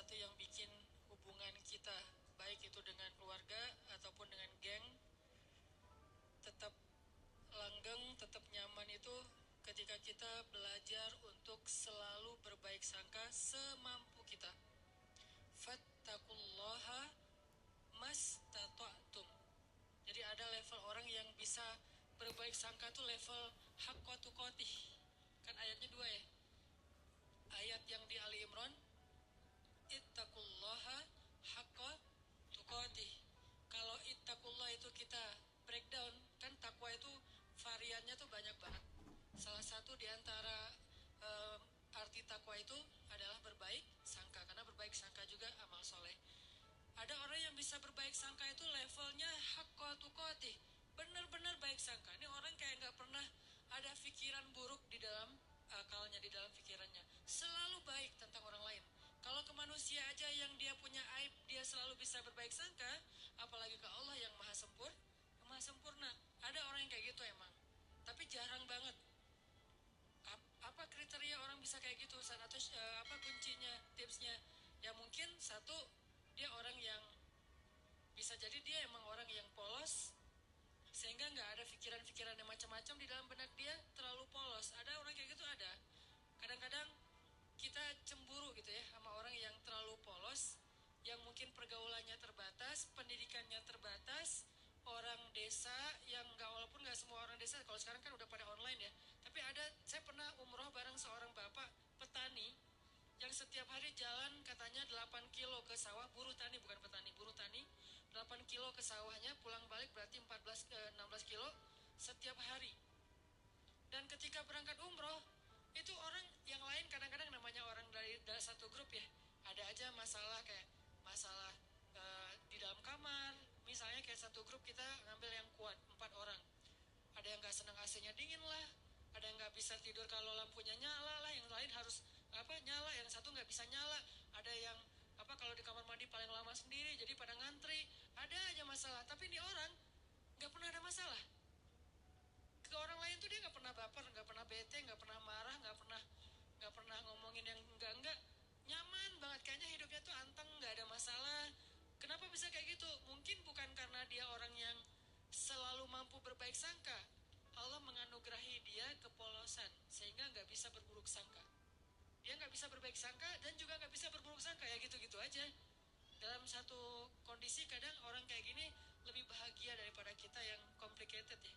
satu yang bikin hubungan kita, baik itu dengan keluarga ataupun dengan geng, tetap langgeng, tetap nyaman itu ketika kita belajar untuk selalu berbaik sangka semampu kita. Fattakullaha mastata'tum. Jadi ada level orang yang bisa berbaik sangka tuh level haqqa tuqatih. Kan ayatnya dua ya. Ayat yang di Ali Imran, ittaqullaha haqqa tuqatih. Kalau ittaqullah itu kita breakdown, kan takwa itu variannya tuh banyak banget. Salah satu di antara arti takwa itu adalah berbaik sangka, karena berbaik sangka juga amal soleh. Ada orang yang bisa berbaik sangka itu levelnya haqqa tuqatih, benar-benar baik sangka. Ini orang kayak nggak pernah ada pikiran buruk di dalam akalnya, di dalam pikirannya. Selalu baik tentang orang lain. Kalau ke manusia aja yang dia punya aib, dia selalu bisa berbaik sangka, apalagi ke Allah yang maha sempurna. Ada orang yang kayak gitu emang, tapi jarang banget. Apa kriteria orang bisa kayak gitu, Ustaz? Atau apa kuncinya, tipsnya? Ya mungkin satu, dia orang yang bisa jadi dia emang orang yang polos, sehingga nggak ada pikiran-pikiran yang macam-macam di dalam benak dia, terlalu polos. Ada orang kayak gitu, ada. Kadang-kadang kita cemburu gitu ya sama orang yang terlalu polos, yang mungkin pergaulannya terbatas, pendidikannya terbatas, orang desa yang nggak, walaupun nggak semua orang desa, kalau sekarang kan udah pada online ya, tapi ada, saya pernah umroh bareng seorang bapak petani yang setiap hari jalan katanya 8 kilo ke sawah, buruh tani bukan petani, buruh tani, 8 kilo ke sawahnya, pulang balik berarti 14 ke 16 kilo setiap hari. Dan ketika berangkat umroh, itu orang yang lain kadang-kadang namanya orang dari satu grup ya, ada aja masalah, kayak masalah di dalam kamar. Misalnya kayak satu grup kita ngambil yang kuat 4 orang, ada yang nggak senang AC-nya dingin lah, ada yang nggak bisa tidur kalau lampunya nyala lah, yang lain harus nyala, yang satu nggak bisa nyala, ada yang kalau di kamar mandi paling lama sendiri, jadi pada ngantri, ada aja masalah. Tapi ini orang nggak pernah ada masalah. Ke orang lain tuh dia nggak pernah baper, nggak pernah bete, nggak pernah marah, nggak pernah ngomongin yang enggak, nyaman banget, kayaknya hidupnya tuh anteng, nggak ada masalah. Kenapa bisa kayak gitu? Mungkin bukan karena dia orang yang selalu mampu berbaik sangka. Allah menganugerahi dia kepolosan sehingga nggak bisa berburuk sangka. Dia nggak bisa berbaik sangka dan juga nggak bisa berburuk sangka, ya gitu-gitu aja. Dalam satu kondisi kadang orang kayak gini lebih bahagia daripada kita yang complicated ya.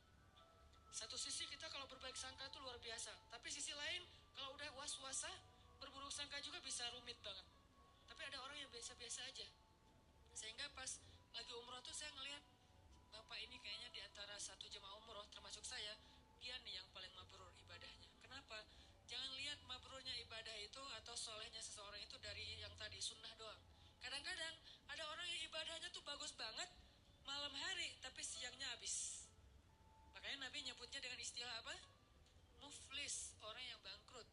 Satu sisi kita kalau berbaik sangka itu luar biasa, tapi sisi lain kalau udah was-wasah, berburuk sangka juga bisa rumit banget. Tapi ada orang yang biasa-biasa aja. Sehingga pas lagi umroh tuh saya ngelihat bapak ini kayaknya di antara satu jemaah umroh termasuk saya, dia nih yang paling mabrur ibadahnya. Kenapa? Jangan lihat mabrurnya ibadah itu atau solehnya seseorang itu dari yang tadi sunnah doang. Kadang-kadang ada orang yang ibadahnya tuh bagus banget malam hari, tapi siangnya habis. Makanya Nabi nyebutnya dengan istilah apa? Muflis, orang yang bangkrut.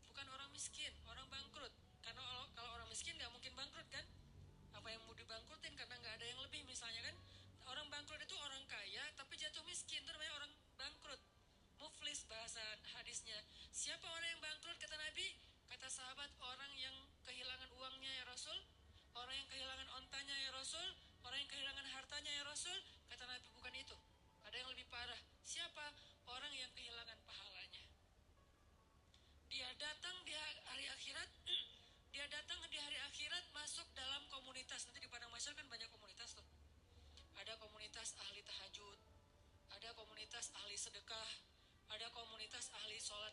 Bukan orang miskin, orang bangkrut. Karena kalau orang miskin nggak mungkin bangkrut kan? Apa yang mau dibangkrutin, karena nggak ada yang lebih misalnya kan. Orang bangkrut itu orang kaya tapi jatuh miskin, itu namanya orang bangkrut. Muflis bahasa hadisnya. Siapa orang yang bangkrut kata Nabi? Kata sahabat, orang yang kehilangan uangnya ya Rasul, orang yang kehilangan ontanya ya Rasul, orang yang kehilangan hartanya ya Rasul. Kata Nabi, bukan itu, ada yang lebih parah. Siapa? Orang yang kehilangan pahalanya. Dia datang di hari akhirat dia datang di hari akhirat masuk dalam komunitas. Nanti di padang mahsyar kan banyak komunitas tuh. Ada komunitas ahli tahajud, ada komunitas ahli sedekah, ada komunitas ahli sholat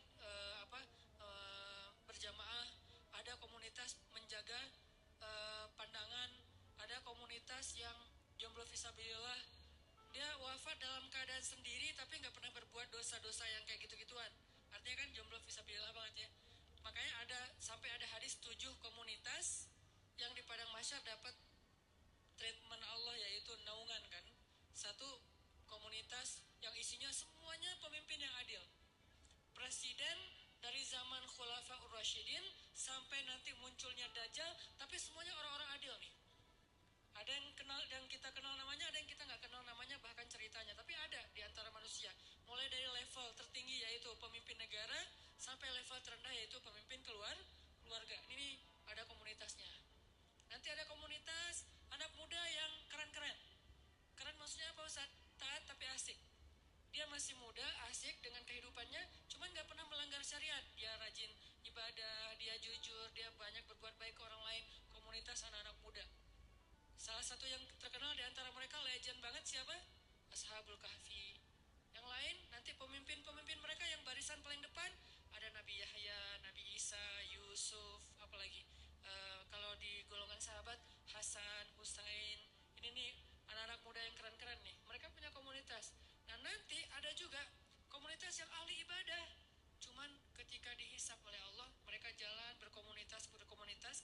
berjamaah, ada komunitas menjaga pandangan, ada komunitas yang jomblo fisabilillah. Dia wafat dalam keadaan sendiri tapi nggak pernah berbuat dosa-dosa yang kayak gitu-gituan. Artinya kan jomblo fisabilillah banget ya. Makanya sampai ada hadis 7 komunitas yang di padang mahsyar dapat treatment Allah, yaitu naungan kan. Satu komunitas yang isinya semuanya pemimpin yang adil. Presiden dari zaman Khulafaur Rasyidin sampai nanti munculnya Dajjal, tapi semuanya orang-orang adil nih. Ada yang kenal, yang kita kenal namanya, ada yang kita nggak kenal namanya, bahkan ceritanya. Tapi ada di antara manusia. Mulai dari level tertinggi yaitu pemimpin negara, sampai level terendah yaitu pemimpin keluarga. Ini ada komunitasnya. masih muda, asik dengan kehidupannya, cuman nggak pernah melanggar syariat. Dia rajin ibadah, dia jujur, dia banyak berbuat baik ke orang lain. Komunitas anak-anak muda. Salah satu yang terkenal di antara mereka legend banget siapa? Ashabul Kahfi. Yang lain nanti pemimpin-pemimpin mereka yang barisan paling depan ada Nabi Yahya, Nabi Isa, Yusuf, apalagi kalau di golongan sahabat Hasan, Husain. Ini nih anak-anak muda yang keren-keren nih. Mereka punya komunitas. Nah nanti ada juga komunitas yang ahli ibadah. Cuman ketika dihisap oleh Allah, mereka jalan berkomunitas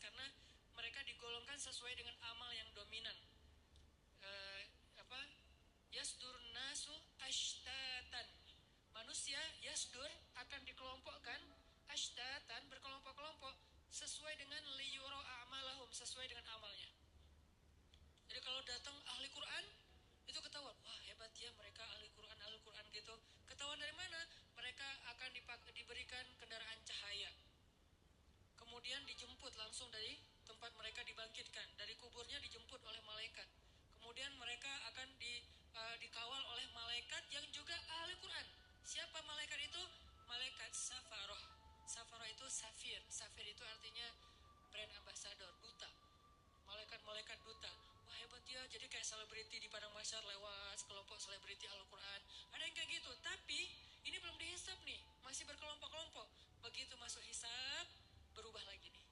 karena mereka digolongkan sesuai dengan amal yang dominan. Eh, apa? Yasdur nasu ashtatan. Manusia yasdur akan dikelompokkan ashtatan berkelompok-kelompok sesuai dengan liyuro a'malahum, sesuai dengan amalnya. Jadi kalau datang ahli Quran itu ketahuan, wah hebat ya mereka ahli Quran gitu. Ketahuan dari mana? Mereka akan diberikan kendaraan cahaya. Kemudian dijemput langsung dari tempat mereka dibangkitkan, dari kuburnya dijemput oleh malaikat. Kemudian mereka akan dikawal oleh malaikat yang juga ahli Quran. Siapa malaikat itu? Malaikat Safaroh. Safaroh itu safir. Safir itu artinya brand ambassador, duta. Malaikat-malaikat duta. Wah hebat ya, jadi kayak selebriti di padang mahsyar lewat kelompok selebriti Al-Quran. Ada yang kayak gitu, tapi ini belum dihisap nih, masih berkelompok-kelompok. Begitu masuk hisap, berubah lagi nih.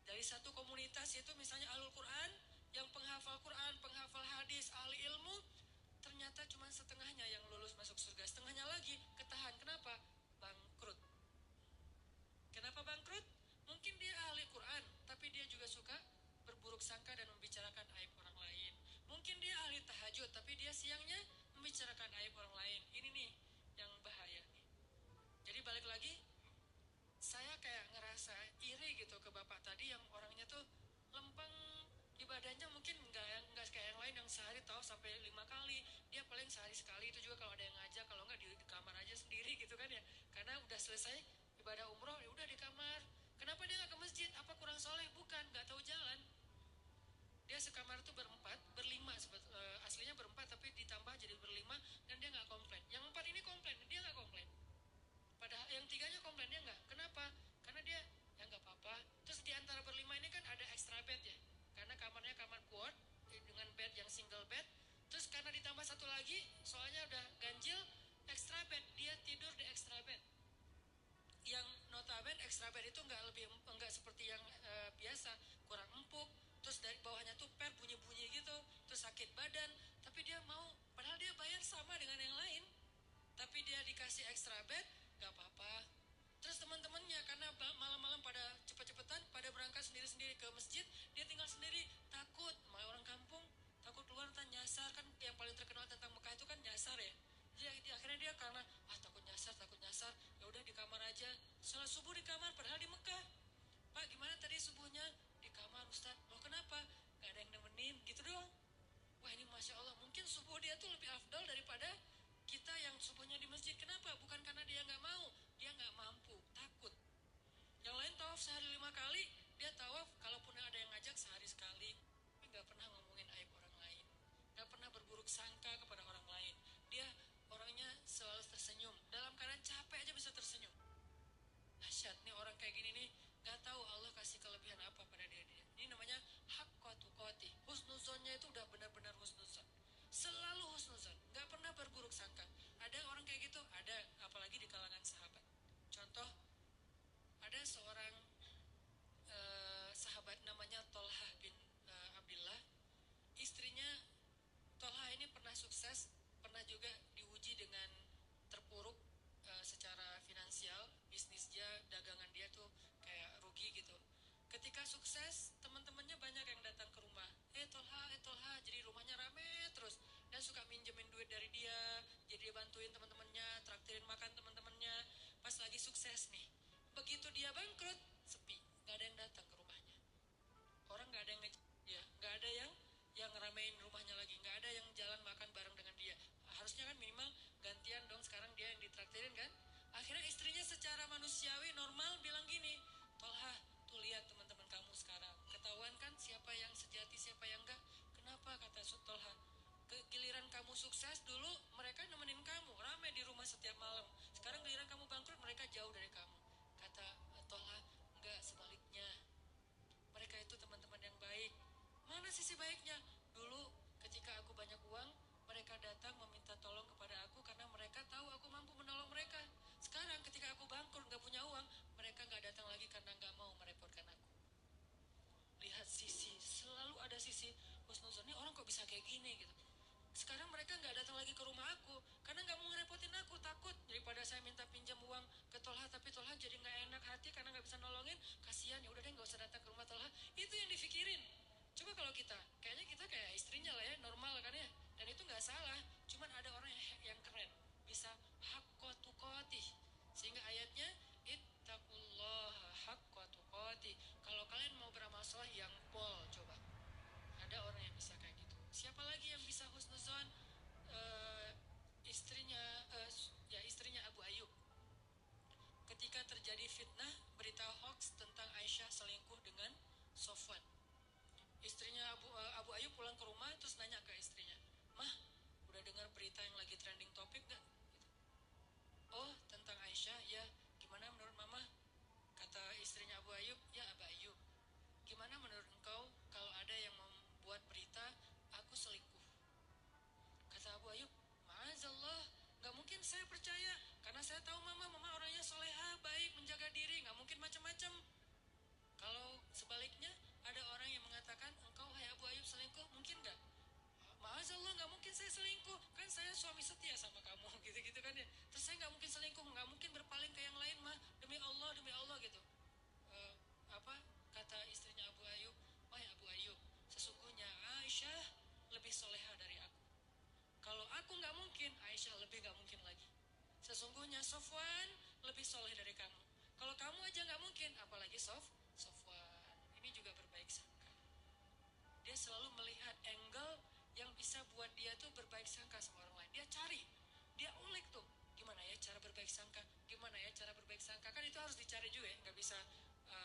Dari satu komunitas itu misalnya Ahlul Quran, yang penghafal Quran, penghafal hadis, ahli ilmu, ternyata cuma setengahnya yang lulus masuk surga. Setengahnya lagi ketahan. Kenapa? Bangkrut. Kenapa bangkrut? Mungkin dia ahli Quran, tapi dia juga suka berburuk sangka dan membicarakan aib orang lain. Mungkin dia ahli tahajud, tapi dia siangnya membicarakan aib orang lain. Ini nih yang bahaya nih. Jadi balik lagi, saya kayak ngerasa iri gitu ke bapak tadi yang orangnya tuh lempeng ibadahnya, mungkin nggak kayak yang lain yang sehari tahu sampai 5 kali. Dia paling sehari sekali, itu juga kalau ada yang ngajak, kalau nggak di kamar aja sendiri gitu kan ya. Karena udah selesai ibadah umroh, ya udah di kamar. Kenapa dia nggak ke masjid? Apa kurang soleh? Bukan, nggak tahu jalan. Dia sekamar tuh berlima, aslinya berempat tapi ditambah jadi berlima, dan dia nggak komplain. Yang 4 ini komplain, dia nggak komplain. Padahal yang 3-nya komplain, dia nggak. Kenapa? Karena dia ya nggak apa-apa. Terus di antara berlima ini kan ada extra bed ya, karena kamarnya kamar quad dengan bed yang single bed. Terus karena ditambah satu lagi, soalnya udah ganjil, extra bed, dia tidur di extra bed. Yang notabene extra bed itu nggak seperti yang biasa, kurang empuk. Terus dari bawahnya tuh bunyi-bunyi gitu, terus sakit badan. Tapi dia mau, padahal dia bayar sama dengan yang lain, tapi dia dikasih extra bed, nggak apa-apa. Terus teman-temannya karena malam-malam pada cepet-cepetan, pada berangkat sendiri-sendiri ke masjid, dia tinggal sendiri, takut. Malah orang kampung takut keluar entah nyasar, kan yang paling terkenal tentang Mekah itu kan nyasar ya. Jadi akhirnya dia karena takut nyasar, ya udah di kamar aja. Salat subuh di kamar, padahal di Mekah. Pak gimana tadi subuhnya? Di kamar Ustaz. Loh kenapa? Gak ada yang nemenin gitu doang. Wah ini Masya Allah, mungkin subuh dia tuh lebih afdal daripada kita yang subuhnya di masjid. Kenapa? Bukan karena dia nggak mau, dia nggak mampu, takut. Yang lain tawaf sehari 5 kali, dia tawaf kalaupun ada yang ngajak sehari sekali. Tapi nggak pernah ngomongin aib orang lain, nggak pernah berburuk sangka kepada orang lain. Dia orangnya selalu tersenyum, dalam keadaan capek aja bisa tersenyum. Dahsyat nih orang kayak gini nih, nggak tahu Allah kasih kelebihan apa pada dia. Ini namanya haqqa tuqati. Husnuzonnya itu udah benar-benar husnuzon. Selalu husnuzon, nggak pernah berburuk sangka. Ada orang kayak gitu, ada, apalagi di kalangan sahabat. Contoh, ada seorang sahabat namanya Tolhah bin Abdillah. Istrinya Tolhah ini pernah sukses, pernah juga diuji dengan terpuruk secara finansial. Bisnis dia, dagangan dia tuh kayak rugi gitu. Ketika sukses, teman-temannya banyak yang datang ke rumah. Tolha, jadi rumahnya rame terus. Dan suka minjemin duit dari dia, jadi dia bantuin teman-temannya, traktirin makan teman-temannya. Pas lagi sukses nih, begitu dia bangkrut, sepi, nggak ada yang datang ke rumahnya. Orang nggak ada yang dia, nggak ada yang ngeramein rumahnya lagi, nggak ada yang jalan makan bareng dengan dia. Harusnya kan minimal gantian dong, sekarang dia yang ditraktirin kan. Akhirnya istrinya secara manusiawi normal bilang gini, Tolha, tuh lihat teman-teman kamu sekarang, ketahuan kan siapa yang sejati siapa yang enggak. Kenapa? Kata Tolha, giliran kamu sukses dulu mereka nemenin kamu, jauh dari kamu. Kata Tolha, enggak, sebaliknya. Mereka itu teman-teman yang baik. Mana sisi baiknya? Dulu ketika aku banyak uang, mereka datang meminta tolong kepada aku karena mereka tahu aku mampu menolong mereka. Sekarang ketika aku bangkrut gak punya uang, mereka gak datang lagi karena gak mau merepotkan aku. Lihat sisi, selalu ada sisi husnuzon. Ini orang kok bisa kayak gini gitu. Sekarang mereka nggak datang lagi ke rumah aku karena nggak mau ngerepotin aku, takut daripada saya minta pinjam uang ke Tolha tapi Tolha jadi nggak enak hati karena nggak bisa nolongin, kasihan, ya udah deh nggak usah datang ke rumah Tolha. Itu yang dipikirin. Coba kalau kita, kayaknya kita kayak istrinya lah ya, normal kan ya, dan itu nggak salah. Cuman ada orang yang keren, bisa hakko tuqatih, sehingga ayatnya ittaqullaha hakko tuqatih. Kalau kalian mau beramal soleh yang pol, coba. Ada orang yang bisa kayak gitu. Siapa lagi yang bisa husnuzon? Uh, istrinya, istrinya Abu Ayyub. Ketika terjadi fitnah, berita hoax tentang Aisyah selingkuh dengan Sofwan. Istrinya Abu Ayyub pulang ke rumah terus nanya ke istrinya, "Mah, udah dengar berita yang lagi trending topik gak?" Gitu. "Oh, tentang Aisyah, ya. Gimana menurut mama?" Kata istrinya Abu Ayyub, "Ya Abu Ayyub, gimana menurut engkau kalau ada yang membuat berita aku selingkuh?" Kata Abu Ayyub, "Ma'azallah, gak mungkin saya percaya. Karena saya tahu mama orangnya soleha, baik, menjaga diri, gak mungkin macam-macam. Kalau sebaliknya, ada orang yang mengatakan engkau hai Abu Ayyub selingkuh, mungkin gak?" "Ma'azallah, gak mungkin saya selingkuh. Kan saya suami setia sama kamu." Gitu-gitu kan ya. "Terus saya gak mungkin selingkuh, gak mungkin berpaling ke yang lain mah. Demi Allah gitu." Eh, apa kata istrinya Abu Ayyub, "Wahai Abu Ayyub, sesungguhnya Aisyah lebih soleha dari aku. Kalau aku nggak mungkin, Aisyah lebih nggak mungkin lagi. Sesungguhnya Sofwan lebih soleh dari kamu. Kalau kamu aja nggak mungkin, apalagi Sofwan." Ini juga berbaik sangka. Dia selalu melihat angle yang bisa buat dia tuh berbaik sangka sama orang lain. Dia cari, dia ulik tuh, gimana ya cara berbaik sangka, gimana ya cara berbaik sangka. Kan itu harus dicari juga ya, nggak bisa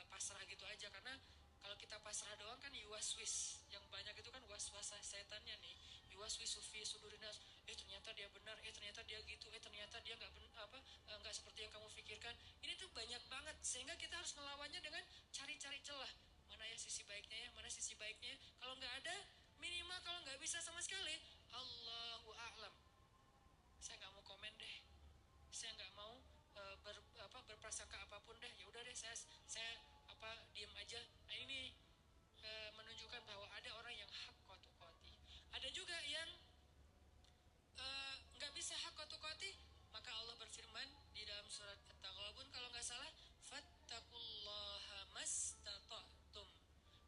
pasrah gitu aja. Karena kalau kita pasrah doang kan yuwaswis, yang banyak itu kan waswasa setannya nih, yuwaswis sufi sudurinas. Ternyata dia benar, ternyata dia gitu, ternyata dia nggak seperti yang kamu pikirkan. Ini tuh banyak banget, sehingga kita harus melawannya dengan cari-cari celah. Mana ya sisi baiknya ya, mana sisi baiknya ya. Kalau nggak ada, minimal kalau nggak bisa sama sekali, Allahu a'lam. Saya nggak mau komen deh, saya nggak mau berprasangka apapun deh. Ya udah deh, saya diem aja. Nah, ini menunjukkan bahwa ada orang yang hakko tuqati. Ada juga yang nggak bisa hakko tuqati. Maka Allah berfirman di dalam surat At-Taghabun kalau nggak salah, fattaqullaha mastata'tum.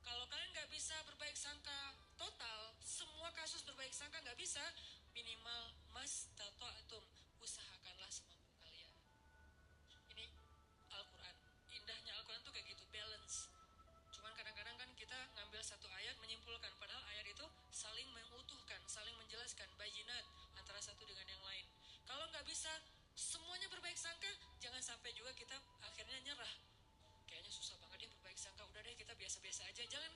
Kalau kalian nggak bisa berbaik sangka total, semua kasus berbaik sangka nggak bisa, minimal mastata'tum, usahakanlah semampu kalian. Ini Al-Quran. Indahnya Al-Quran tuh kayak gitu, balance. Cuman kadang-kadang kan kita ngambil satu ayat menyimpulkan, padahal ayat itu saling mengutuhkan, saling menjelaskan bayinat antara satu dengan yang lain. Kalau nggak bisa semuanya berbaik sangka, jangan sampai juga kita akhirnya nyerah. Kayaknya susah banget dia berbaik sangka, udah deh kita biasa-biasa aja. Jangan